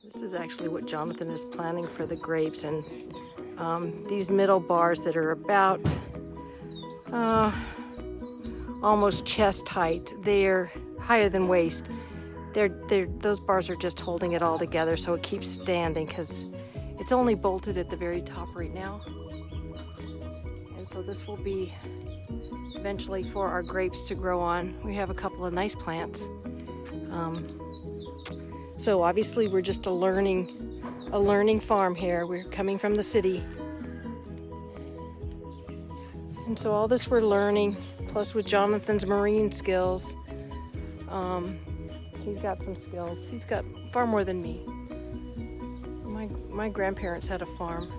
This is actually what Jonathan is planting for the grapes, and these middle bars that are about almost chest height, they're higher than waist. Those bars are just holding it all together so it keeps standing, because it's only bolted at the very top right now. And so this will be eventually for our grapes to grow on. We have a couple of nice plants. So obviously we're just a learning farm here. We're coming from the city. And so all this we're learning, plus with Jonathan's marine skills, he's got some skills. He's got far more than me. My grandparents had a farm.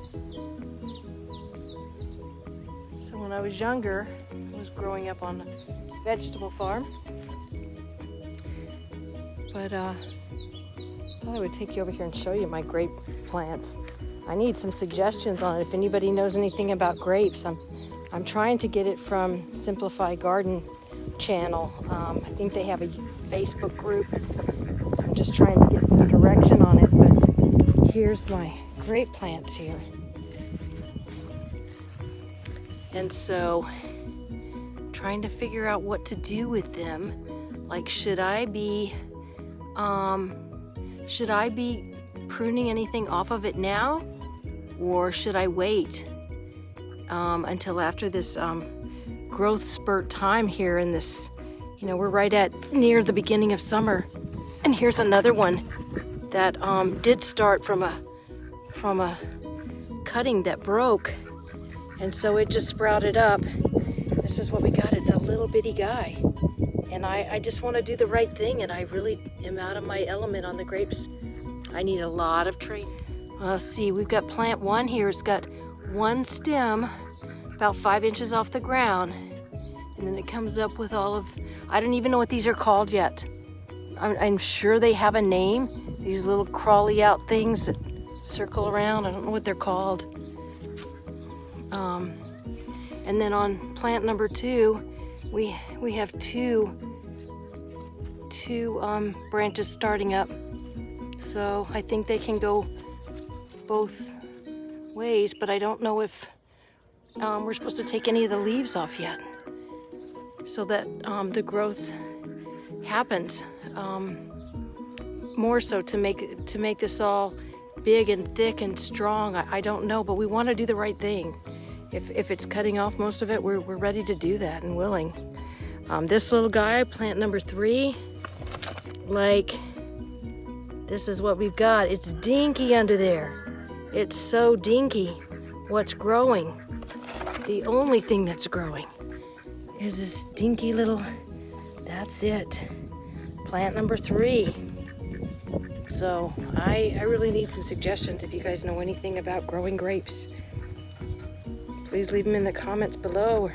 So when I was younger, I was growing up on a vegetable farm. But I thought I would take you over here and show you my grape plants. I need some suggestions on it. If anybody knows anything about grapes, I'm trying to get it from Simplify Garden channel. I think they have a Facebook group. I'm just trying to get some direction on it, but here's my grape plants here. And so, trying to figure out what to do with them. Like, should I be pruning anything off of it now, or should I wait until after this growth spurt time here in this, we're right at near the beginning of summer. And here's another one that did start from a cutting that broke, and so it just sprouted up. This is what we got. It's a little bitty guy, and I just want to do the right thing, and I really am out of my element on the grapes. I need a lot of training. Let's see, we've got plant one here. It's got one stem about 5 inches off the ground, and then it comes up with all of, I don't even know what these are called yet. I'm sure they have a name, these little crawly out things that circle around. I don't know what they're called. And then on plant number 2, we have two branches starting up. So I think they can go both ways, but I don't know if we're supposed to take any of the leaves off yet, so that the growth happens more so to make this all big and thick and strong. I don't know, but we want to do the right thing. If it's cutting off most of it, we're ready to do that and willing. This little guy, plant number 3, like, this is what we've got. It's dinky under there. It's so dinky. What's growing? The only thing that's growing is this dinky little, that's it. Plant number 3. So I really need some suggestions if you guys know anything about growing grapes. Please leave them in the comments below.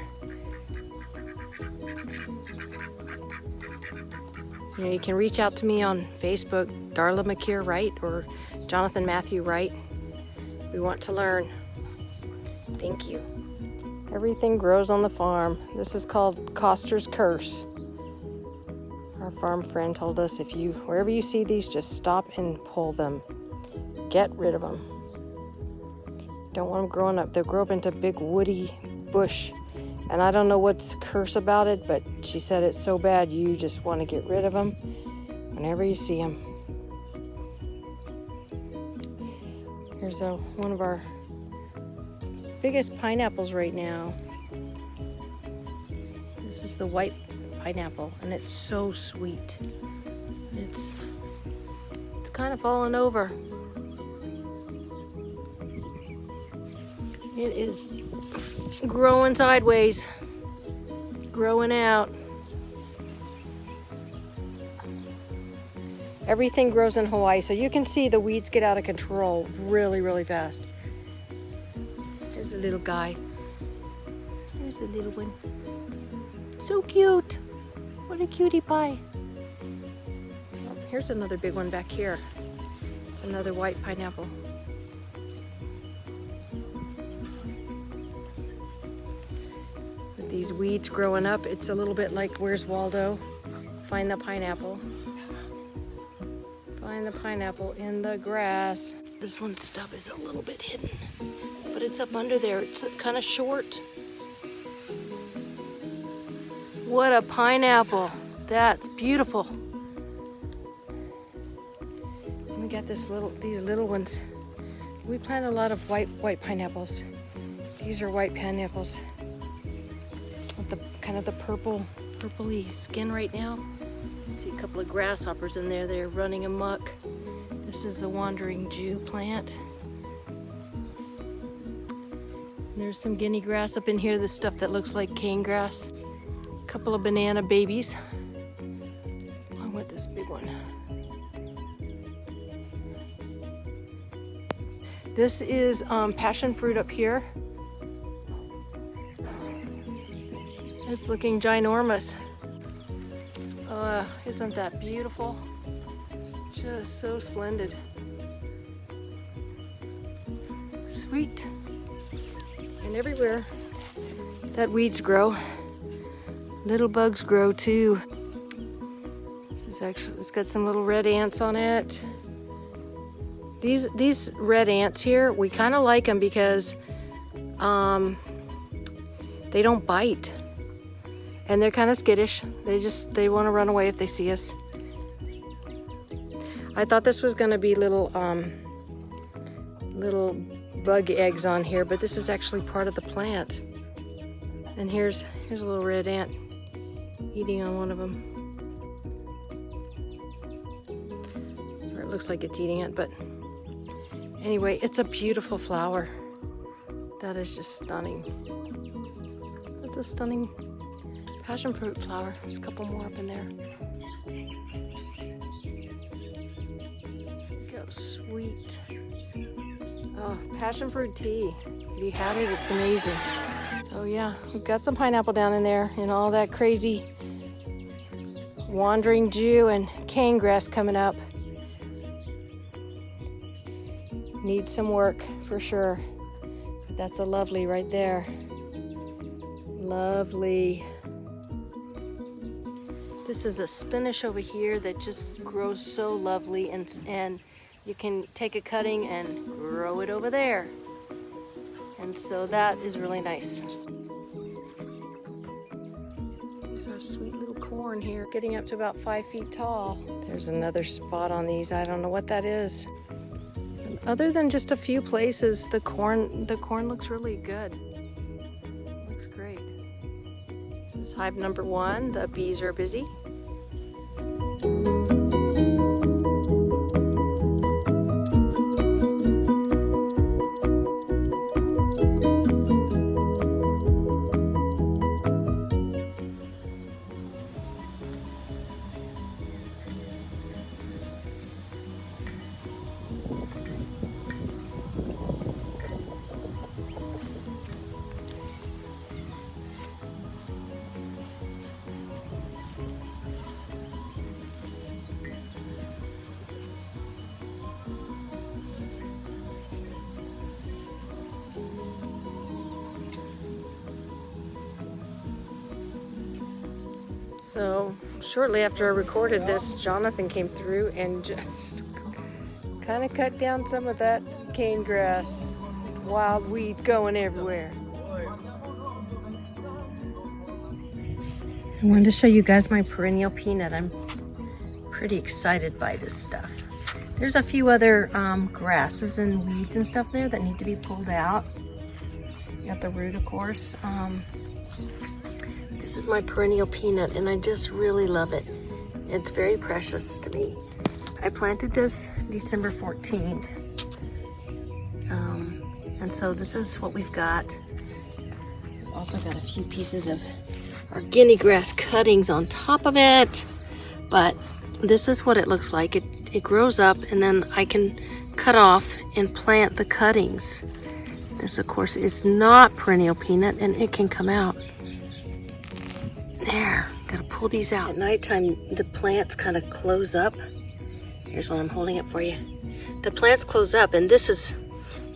You can reach out to me on Facebook, Darla McKeer Wright or Jonathan Matthew Wright. We want to learn. Thank you. Everything grows on the farm. This is called Coster's Curse. Our farm friend told us wherever you see these, just stop and pull them. Get rid of them. Don't want them growing up. They'll grow up into a big woody bush. And I don't know what's curse about it, but she said it's so bad you just want to get rid of them whenever you see them. Here's one of our biggest pineapples right now. This is the white pineapple, and it's so sweet. It's kind of fallen over. It is growing sideways, growing out. Everything grows in Hawaii, so you can see the weeds get out of control really, really fast. There's a little guy. There's a little one. So cute. What a cutie pie. Oh, here's another big one back here. It's another white pineapple. With these weeds growing up, it's a little bit like Where's Waldo? Find the pineapple. Find the pineapple in the grass. This one's stub is a little bit hidden, but it's up under there. It's kind of short. What a pineapple. That's beautiful. We got these little ones. We plant a lot of white pineapples. These are white pineapples with the kind of the purpley skin right now. See a couple of grasshoppers in there. They're running amok. This is the wandering Jew plant. There's some guinea grass up in here. The stuff that looks like cane grass. A couple of banana babies. Along with this big one. This is passion fruit up here. It's looking ginormous. Isn't that beautiful? Just so splendid. Sweet. And everywhere that weeds grow, little bugs grow too. This is actually, it's got some little red ants on it. These red ants here, we kind of like them because they don't bite. And they're kind of skittish. They want to run away if they see us. I thought this was going to be little bug eggs on here, but this is actually part of the plant. And here's a little red ant eating on one of them. Or it looks like it's eating it, but anyway, it's a beautiful flower. That is just stunning. It's a stunning passion fruit flower. There's a couple more up in there. Go, sweet. Oh, passion fruit tea. If you had it, it's amazing. So yeah, we've got some pineapple down in there and all that crazy wandering Jew and cane grass coming up. Needs some work for sure. But that's a lovely right there. Lovely. This is a spinach over here that just grows so lovely, and you can take a cutting and grow it over there. And so that is really nice. These are sweet little corn here, getting up to about 5 feet tall. There's another spot on these. I don't know what that is. Other than just a few places, the corn looks really good. Looks great. This is hive number 1. The bees are busy. So shortly after I recorded this, Jonathan came through and just kind of cut down some of that cane grass. Wild weeds going everywhere. I wanted to show you guys my perennial peanut. I'm pretty excited by this stuff. There's a few other grasses and weeds and stuff there that need to be pulled out. At the root, of course. This is my perennial peanut, and I just really love it. It's very precious to me. I planted this December 14th. And so this is what we've got. We've also got a few pieces of our guinea grass cuttings on top of it. But this is what it looks like. It grows up, and then I can cut off and plant the cuttings. This, of course, is not perennial peanut, and it can come out. There, gotta pull these out. At nighttime, the plants kind of close up. Here's one, I'm holding it for you. The plants close up, and this is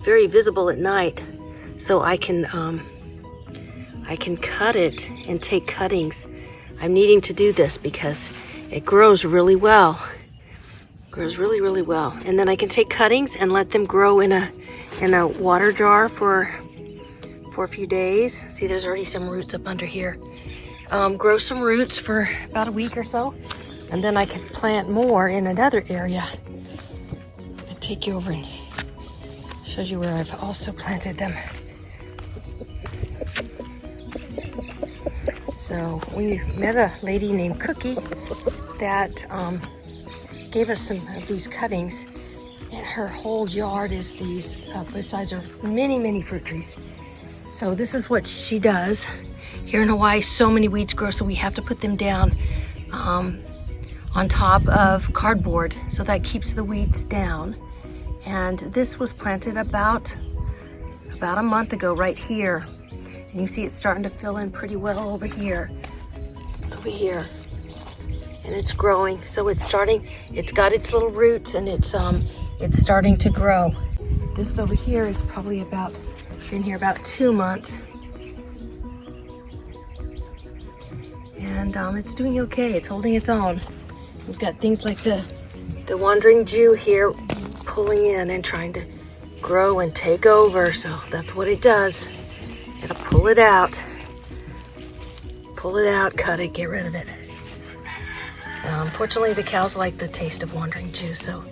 very visible at night. So I can cut it and take cuttings. I'm needing to do this because it grows really well. Grows really, really well. And then I can take cuttings and let them grow in a water jar for a few days. See, there's already some roots up under here. Grow some roots for about a week or so, and then I can plant more in another area. I'll take you over and show you where I've also planted them. So we met a lady named Cookie that gave us some of these cuttings, and her whole yard is these, besides her many fruit trees. So this is what she does. Here in Hawaii, so many weeds grow, so we have to put them down on top of cardboard, so that keeps the weeds down. And this was planted about a month ago right here. And you see it's starting to fill in pretty well over here. And it's growing, so it's got its little roots, and it's starting to grow. This over here is probably been here about 2 months. And it's doing okay, it's holding its own. We've got things like the wandering Jew here pulling in and trying to grow and take over, so that's what it does. It'll pull it out, cut it, get rid of it. Unfortunately, the cows like the taste of wandering Jew, so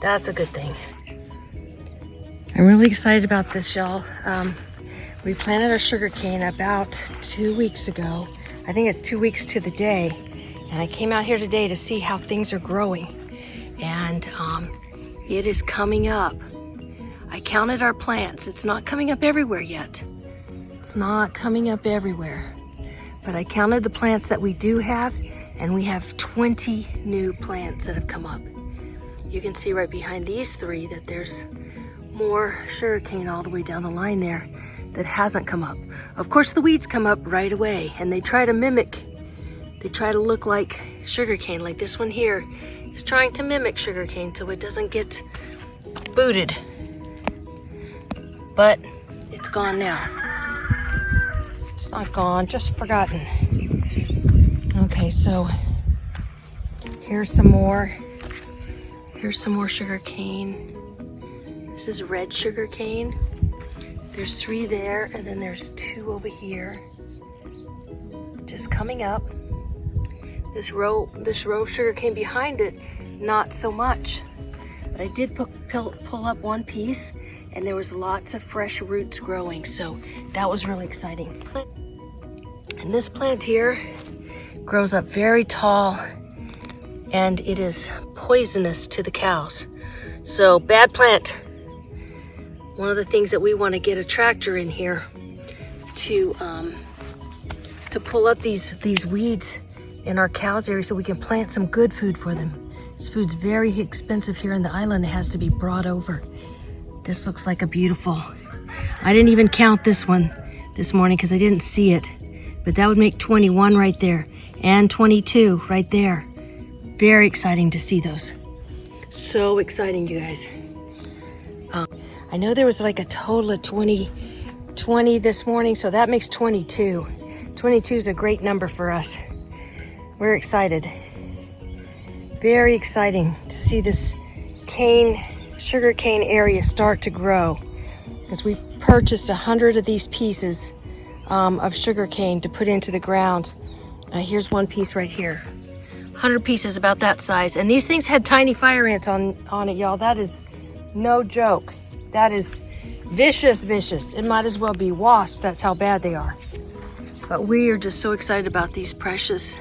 that's a good thing. I'm really excited about this, y'all. We planted our sugar cane about 2 weeks ago. I think it's 2 weeks to the day. And I came out here today to see how things are growing. And it is coming up. I counted our plants. It's not coming up everywhere yet. It's not coming up everywhere. But I counted the plants that we do have, and we have 20 new plants that have come up. You can see right behind these 3 that there's more sugarcane all the way down the line there that hasn't come up. Of course, the weeds come up right away, and they try to look like sugarcane. Like this one here is trying to mimic sugarcane so it doesn't get booted. But it's gone now. It's not gone, just forgotten. Okay, so here's some more. Here's some more sugarcane. This is red sugarcane. There's 3 there, and then there's 2 over here. Just coming up. This row of sugarcane behind it, not so much. But I did pull up one piece, and there was lots of fresh roots growing, so that was really exciting. And this plant here grows up very tall, and it is poisonous to the cows. So bad plant. One of the things that we want to get a tractor in here to pull up these weeds in our cows area so we can plant some good food for them. This food's very expensive here in the island. It has to be brought over. This looks like a beautiful. I didn't even count this one this morning because I didn't see it, but that would make 21 right there and 22 right there. Very exciting to see those. So exciting, you guys. I know there was like a total of 20 this morning, so that makes 22. 22 is a great number for us. We're excited. Very exciting to see this sugar cane area start to grow, because we purchased 100 of these pieces of sugar cane to put into the ground. Here's one piece right here. 100 pieces about that size, and these things had tiny fire ants on it, y'all. That is no joke. That is vicious. It might as well be wasps. That's how bad they are. But we are just so excited about these precious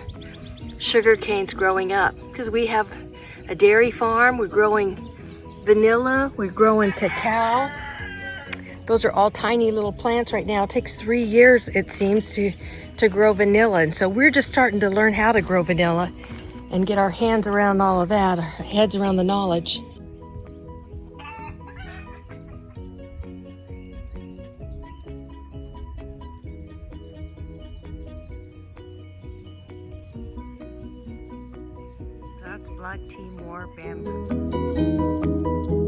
sugar canes growing up, because we have a dairy farm. We're growing vanilla. We're growing cacao. Those are all tiny little plants right now. It takes 3 years, it seems, to grow vanilla. And so we're just starting to learn how to grow vanilla and get our hands around all of that, our heads around the knowledge. That's black tea, more bamboo.